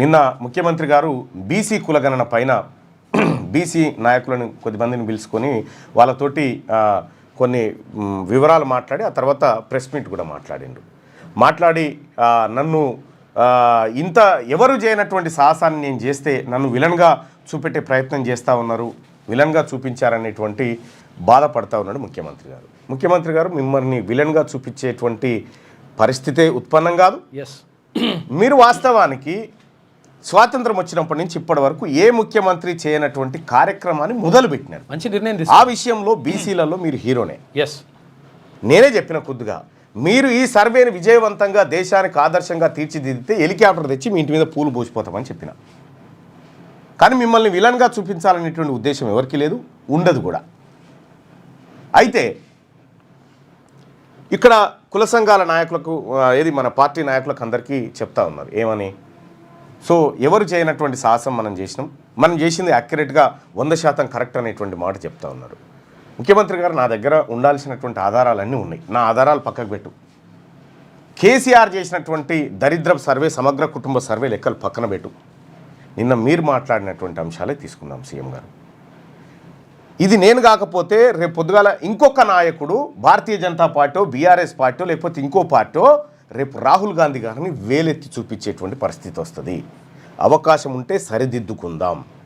నిన్న ముఖ్యమంత్రి గారు బీసీ కులగణన పైన బీసీ నాయకులను కొద్దిమందిని పిలుచుకొని వాళ్ళతోటి కొన్ని వివరాలు మాట్లాడి ఆ తర్వాత ప్రెస్ మీట్ కూడా మాట్లాడి నన్ను ఇంత ఎవరు చేయనటువంటి సాహసాన్ని నేను చేస్తే నన్ను విలన్గా చూపెట్టే ప్రయత్నం చేస్తూ ఉన్నారు, విలన్గా చూపించారనేటువంటి బాధపడతా ఉన్నాడు ముఖ్యమంత్రి గారు మిమ్మల్ని విలన్గా చూపించేటువంటి పరిస్థితే ఉత్పన్నం కాదు. మీరు వాస్తవానికి స్వాతంత్రం వచ్చినప్పటి నుంచి ఇప్పటి వరకు ఏ ముఖ్యమంత్రి చేయనటువంటి కార్యక్రమాన్ని మొదలుపెట్టినారు. మంచి నిర్ణయం. ఆ విషయంలో బీసీలలో మీరు హీరోనే. ఎస్, నేనే చెప్పిన కొద్దిగా మీరు ఈ సర్వేని విజయవంతంగా దేశానికి ఆదర్శంగా తీర్చిదిద్దితే హెలికాప్టర్ తెచ్చి మీ ఇంటి మీద పూలు పోసిపోతామని చెప్పిన. కానీ మిమ్మల్ని విలన్గా చూపించాలనేటువంటి ఉద్దేశం ఎవరికి లేదు, ఉండదు కూడా. అయితే ఇక్కడ కుల సంఘాల నాయకులకు మన పార్టీ నాయకులకు అందరికీ చెప్తా ఉన్నారు ఏమని, సో ఎవరు చేయనటువంటి సాహసం మనం చేసింది యాక్యురేట్గా 100% కరెక్ట్ అనేటువంటి మాట చెప్తా ఉన్నారు. ముఖ్యమంత్రి గారు నా దగ్గర ఉండాల్సినటువంటి ఆధారాలన్నీ ఉన్నాయి, నా ఆధారాలు పక్కకు పెట్టు. కేసీఆర్ చేసినటువంటి దరిద్రపు సర్వే, సమగ్ర కుటుంబ సర్వే లెక్కలు పక్కన పెట్టు. నిన్న మీరు మాట్లాడినటువంటి అంశాలే తీసుకుందాం సీఎం గారు. ఇది నేను కాకపోతే రేపు పొద్దుగాల ఇంకొక నాయకుడు Bharatiya Janata party, BRS party, లేకపోతే ఇంకో పార్టీ రేపు రాహుల్ గాంధీ గారిని వేలెత్తి చూపించేటువంటి పరిస్థితి వస్తుంది. అవకాశం ఉంటే సరిదిద్దుకుందాం.